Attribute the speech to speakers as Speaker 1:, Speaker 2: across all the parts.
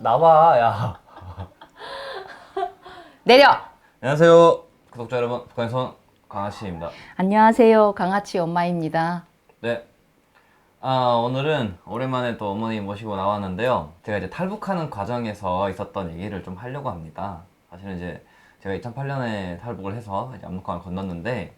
Speaker 1: 나와, 야.
Speaker 2: 내려!
Speaker 1: 안녕하세요. 구독자 여러분, 북한의 손 강아씨입니다.
Speaker 2: 안녕하세요. 강아치 엄마입니다.
Speaker 1: 네. 오늘은 오랜만에 또 어머니 모시고 나왔는데요. 제가 이제 탈북하는 과정에서 있었던 얘기를 좀 하려고 합니다. 사실은 이제 제가 2008년에 탈북을 해서 이제 압록강을 건넜는데,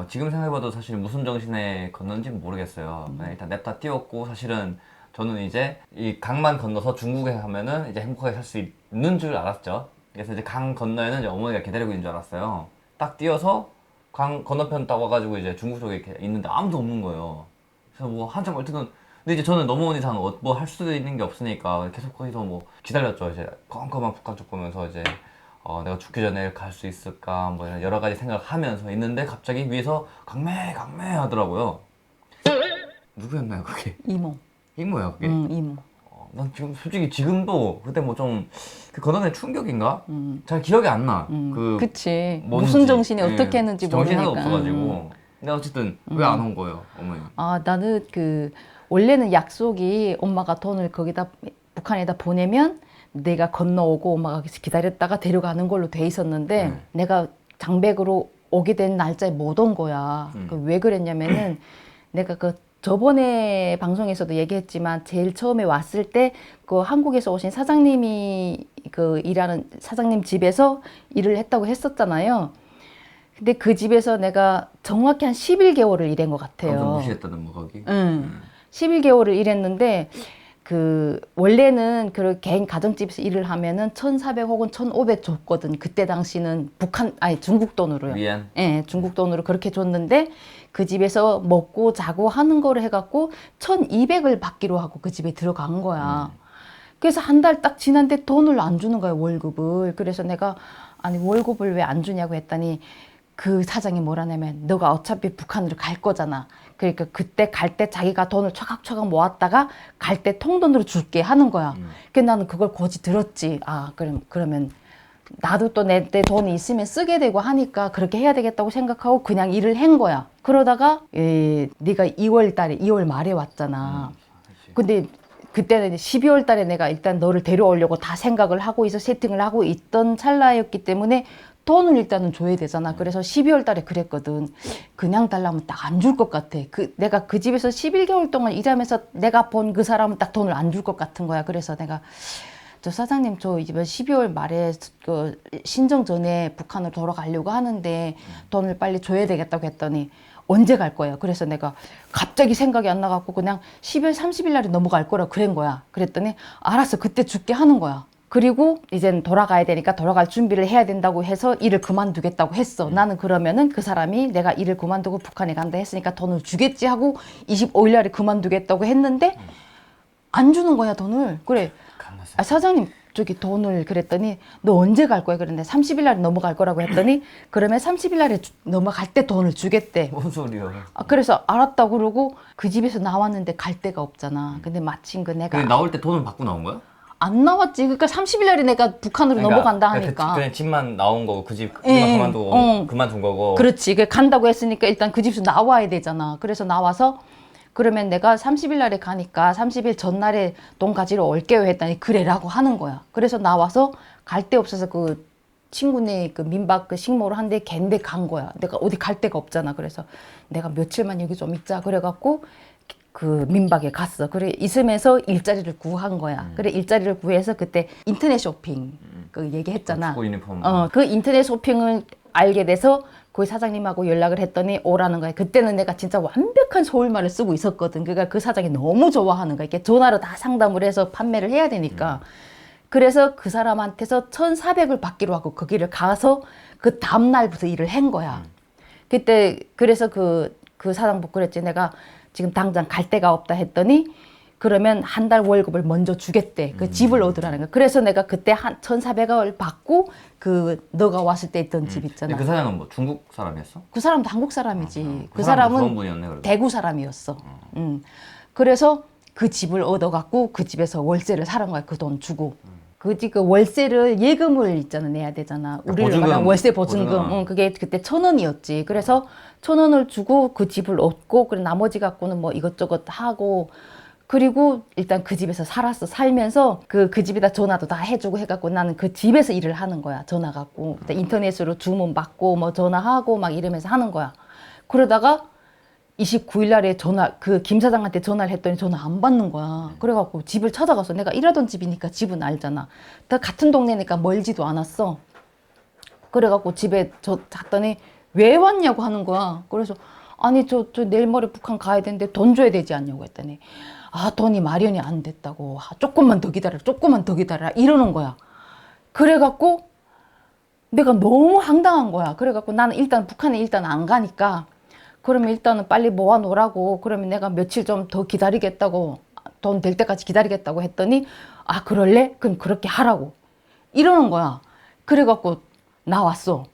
Speaker 1: 지금 생각해봐도 사실 무슨 정신에 건넌지 모르겠어요. 그냥 일단 냅다 뛰었고, 사실은 저는 이제 이 강만 건너서 중국에 가면은 이제 행복하게 살 수 있는 줄 알았죠. 그래서 이제 강 건너에는 이제 어머니가 기다리고 있는 줄 알았어요. 딱 뛰어서 강 건너편 딱 와가지고 이제 중국 쪽에 이렇게 있는데 아무도 없는 거예요. 그래서 뭐 한참 얼뜨는, 근데 이제 저는 넘어온 이상 뭐 할 수도 있는 게 없으니까 계속 거기서 뭐 기다렸죠. 이제 컴컴한 북한 쪽 보면서 이제 내가 죽기 전에 갈 수 있을까 뭐 이런 여러 가지 생각을 하면서 있는데 갑자기 위에서 강매 강매 하더라고요. 누구였나요 그게?
Speaker 2: 이모.
Speaker 1: 이모야 그게?
Speaker 2: 이모.
Speaker 1: 난 지금 솔직히 지금도 그때 뭐 좀 그 건너는 충격인가? 잘 기억이 안 나.
Speaker 2: 그치.
Speaker 1: 뭔지.
Speaker 2: 무슨 정신이
Speaker 1: 예,
Speaker 2: 어떻게 했는지
Speaker 1: 정신이
Speaker 2: 모르니까.
Speaker 1: 하나도 없어가지고. 근데 어쨌든 왜 안 온 거예요, 어머니?
Speaker 2: 나는 원래는 약속이 엄마가 돈을 거기다, 북한에다 보내면 내가 건너오고 엄마가 기다렸다가 데려가는 걸로 돼 있었는데 내가 장백으로 오게 된 날짜에 못 온 거야. 왜 그랬냐면은 내가 저번에 방송에서도 얘기했지만 제일 처음에 왔을 때 그 한국에서 오신 사장님이 일하는 사장님 집에서 일을 했다고 했었잖아요. 근데 그 집에서 내가 정확히 한 11개월을 일한 것 같아요.
Speaker 1: 완전 무시했다는 뭐 거기?
Speaker 2: 11개월을 일했는데 원래는 개인 가정집에서 일을 하면은 1,400 혹은 1,500 줬거든. 그때 당시는 중국 돈으로요.
Speaker 1: 위안?
Speaker 2: 예, 중국 돈으로 그렇게 줬는데 그 집에서 먹고 자고 하는 거를 해갖고 1,200을 받기로 하고 그 집에 들어간 거야. 그래서 한 달 딱 지났는데 돈을 안 주는 거야, 월급을. 그래서 내가 아니 월급을 왜 안 주냐고 했더니 그 사장이 뭐라냐면 너가 어차피 북한으로 갈 거잖아. 그러니까 그때 갈 때 자기가 돈을 차각차각 모았다가 갈 때 통돈으로 줄게 하는 거야. 그래서 나는 그걸 고지 들었지. 그러면 나도 또 내 돈이 있으면 쓰게 되고 하니까 그렇게 해야 되겠다고 생각하고 그냥 일을 한 거야. 그러다가 네가 2월 말에 왔잖아. 근데 그때는 12월 달에 내가 일단 너를 데려오려고 다 생각을 하고 세팅을 하고 있던 찰나였기 때문에 돈을 일단은 줘야 되잖아. 그래서 12월 달에 그랬거든. 그냥 달라면 딱 안 줄 것 같아. 내가 그 집에서 11개월 동안 일하면서 내가 본 그 사람은 딱 돈을 안 줄 것 같은 거야. 그래서 내가 저 사장님 저 이번 12월 말에 신정 전에 북한으로 돌아가려고 하는데 돈을 빨리 줘야 되겠다고 했더니 언제 갈 거야? 그래서 내가 갑자기 생각이 안 나갖고 그냥 12월 30일 날에 넘어갈 거라 그런 거야. 그랬더니 알았어. 그때 줄게 하는 거야. 그리고 이젠 돌아가야 되니까 돌아갈 준비를 해야 된다고 해서 일을 그만두겠다고 했어. 나는 그러면은 그 사람이 내가 일을 그만두고 북한에 간다 했으니까 돈을 주겠지 하고 25일 날에 그만두겠다고 했는데 안 주는 거야, 돈을. 그래. 사장님 저기 돈을 그랬더니 너 언제 갈 거야? 그랬는데 30일 날에 넘어갈 거라고 했더니 그러면 30일 날에 넘어갈 때 돈을 주겠대.
Speaker 1: 뭔 소리야?
Speaker 2: 그래서 알았다고 그러고 그 집에서 나왔는데 갈 데가 없잖아. 근데 마침 내가
Speaker 1: 근데 나올 때 돈을 받고 나온 거야?
Speaker 2: 안 나왔지. 그러니까 30일 날에 내가 북한으로 넘어간다 하니까.
Speaker 1: 그냥 집만 나온 거고 집만 그만두고 그만둔 거고.
Speaker 2: 그렇지. 간다고 했으니까 일단 그 집에서 나와야 되잖아. 그래서 나와서 그러면 내가 30일 날에 가니까 30일 전날에 돈 가지러 올게요 했더니 그래라고 하는 거야. 그래서 나와서 갈 데 없어서 친구네 민박 식모를 한데 걔인데 간 거야. 내가 어디 갈 데가 없잖아. 그래서 내가 며칠만 여기 좀 있자. 그래갖고 민박에 갔어. 그래 있으면서 일자리를 구한 거야. 그래 일자리를 구해서 그때 인터넷 쇼핑 얘기했잖아.
Speaker 1: 축구 유니폼.
Speaker 2: 그 인터넷 쇼핑을 알게 돼서 그 사장님하고 연락을 했더니 오라는 거야. 그때는 내가 진짜 완벽한 서울말을 쓰고 있었거든. 그러니까 그 사장이 너무 좋아하는 거야. 이렇게 전화로 다 상담을 해서 판매를 해야 되니까. 그래서 그 사람한테서 1,400을 받기로 하고 거기를 가서 그 다음 날부터 일을 한 거야. 그때 그래서 그 사장 보고 그랬지. 내가 지금 당장 갈 데가 없다 했더니 그러면 한 달 월급을 먼저 주겠대. 그 집을 얻으라는 거야. 그래서 내가 그때 1,400을 받고 너가 왔을 때 있던 집 있잖아.
Speaker 1: 그 사장은 뭐 중국 사람이었어?
Speaker 2: 그 사람도 한국 사람이지.
Speaker 1: 그
Speaker 2: 사람은
Speaker 1: 좋은 분이었네, 그래도.
Speaker 2: 대구 사람이었어. 그래서 그 집을 얻어갖고 그 집에서 월세를 사는 거야. 그 돈 주고. 그 월세를 예금을 있잖아 내야 되잖아. 우리를 말하면 월세 보증금. 그게 그때 1,000원이었지. 그래서 1,000원을 주고 그 집을 얻고 그래 나머지 갖고는 뭐 이것저것 하고 그리고 일단 그 집에서 살았어. 살면서 그 집에다 전화도 다 해주고 해갖고 나는 그 집에서 일을 하는 거야. 전화 갖고. 인터넷으로 주문 받고 뭐 전화하고 막 이러면서 하는 거야. 그러다가 29일 날에 그 김 사장한테 전화를 했더니 전화 안 받는 거야. 그래갖고 집을 찾아가서 내가 일하던 집이니까 집은 알잖아. 다 같은 동네니까 멀지도 않았어. 그래갖고 집에 갔더니 왜 왔냐고 하는 거야. 그래서 아니 저 내일 모레 북한 가야 되는데 돈 줘야 되지 않냐고 했더니 아 돈이 마련이 안 됐다고. 아, 조금만 더 기다려 이러는 거야. 그래갖고 내가 너무 황당한 거야. 그래갖고 나는 일단 북한에 일단 안 가니까 그러면 일단은 빨리 모아놓으라고. 그러면 내가 며칠 좀 더 기다리겠다고, 돈 될 때까지 기다리겠다고 했더니 아 그럴래? 그럼 그렇게 하라고 이러는 거야. 그래갖고 나왔어.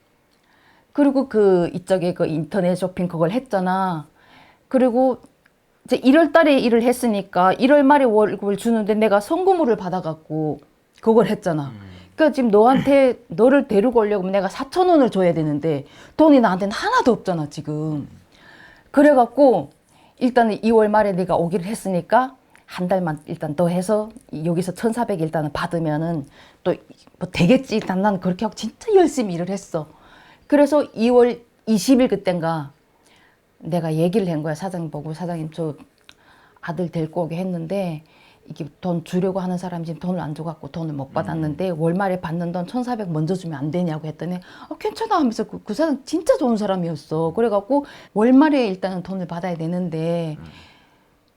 Speaker 2: 그리고 이쪽에 인터넷 쇼핑 그걸 했잖아. 그리고 이제 1월 달에 일을 했으니까 1월 말에 월급을 주는데 내가 성금을 받아갖고 그걸 했잖아. 그러니까 지금 너를 데리고 오려고 하면 내가 4,000원을 줘야 되는데 돈이 나한테는 하나도 없잖아 지금. 그래갖고 일단은 2월 말에 내가 오기를 했으니까 한 달만 일단 더 해서 여기서 1,400 일단은 받으면은 또 뭐 되겠지. 일단 난 그렇게 하고 진짜 열심히 일을 했어. 그래서 2월 20일 그땐가 내가 얘기를 한 거야. 사장님 보고 사장님 저 아들 데리고 오게 했는데 이게 돈 주려고 하는 사람이 지금 돈을 안 줘갖고 돈을 못 받았는데 월말에 받는 돈 1,400 먼저 주면 안 되냐고 했더니 괜찮아 하면서 그 사람 진짜 좋은 사람이었어. 그래갖고 월말에 일단은 돈을 받아야 되는데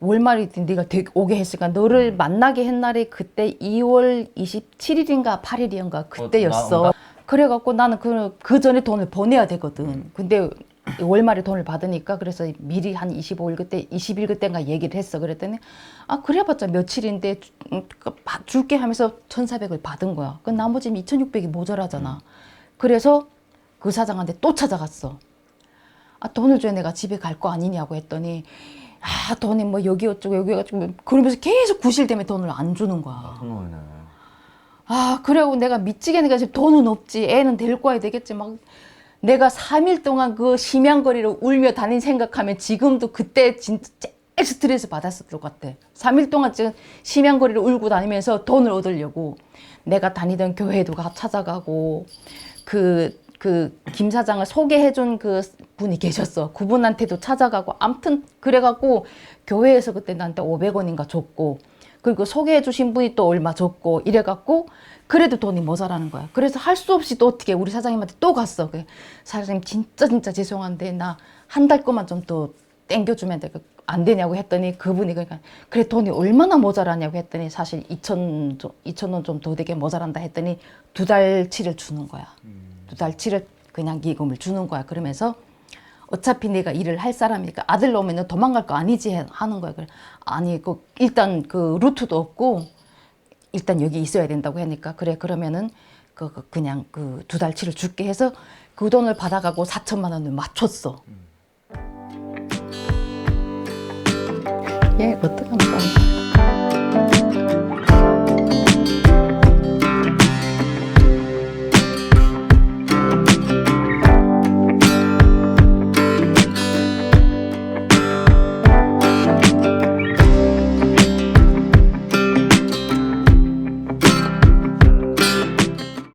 Speaker 2: 월말에 네가 오게 했으니까 너를 만나게 한 날이 그때 2월 27일인가 8일인가 그때였어. 그래갖고 나는 그 전에 돈을 보내야 되거든. 근데 월말에 돈을 받으니까 그래서 미리 한 25일 그때 20일 그때인가 얘기를 했어. 그랬더니 아 그래봤자 며칠인데 줄게 하면서 1,400을 받은 거야. 그 나머지 2,600이 모자라잖아. 그래서 그 사장한테 또 찾아갔어. 아 돈을 줘야 내가 집에 갈 거 아니냐고 했더니 아 돈이 뭐 여기 어쩌고 여기 어쩌고 그러면서 계속 구실대며 돈을 안 주는 거야. 아 그래고 내가 미치겠네. 지금 돈은 없지. 애는 데리고 와야 되겠지. 막 내가 3일 동안 그 심양거리를 울며 다닌 생각하면 지금도 그때 진짜 제일 스트레스 받았을 것 같아. 3일 동안 지금 심양거리를 울고 다니면서 돈을 얻으려고 내가 다니던 교회도 찾아가고 김 사장을 소개해준 그 분이 계셨어. 그분한테도 찾아가고 아무튼 그래갖고 교회에서 그때 나한테 500원인가 줬고 그리고 소개해 주신 분이 또 얼마 줬고 이래갖고 그래도 돈이 모자라는 거야. 그래서 할 수 없이 또 어떻게 우리 사장님한테 또 갔어. 사장님 진짜 죄송한데 나 한 달 거만 좀 더 땡겨주면 안 되냐고 했더니 그분이 그러니까 그래 돈이 얼마나 모자라냐고 했더니 사실 2,000원 좀 더 되게 모자란다 했더니 2달치를 주는 거야. 2달치를 그냥 기금을 주는 거야. 그러면서 어차피 내가 일을 할 사람이니까 아들 오면은 도망갈 거 아니지 하는 거야. 그래. 아니 일단 그 루트도 없고 일단 여기 있어야 된다고 하니까 그래 그러면은 그냥 그 2달치를 줄게 해서 그 돈을 받아가고 4천만 원을 맞췄어. 얘 어떡합니까?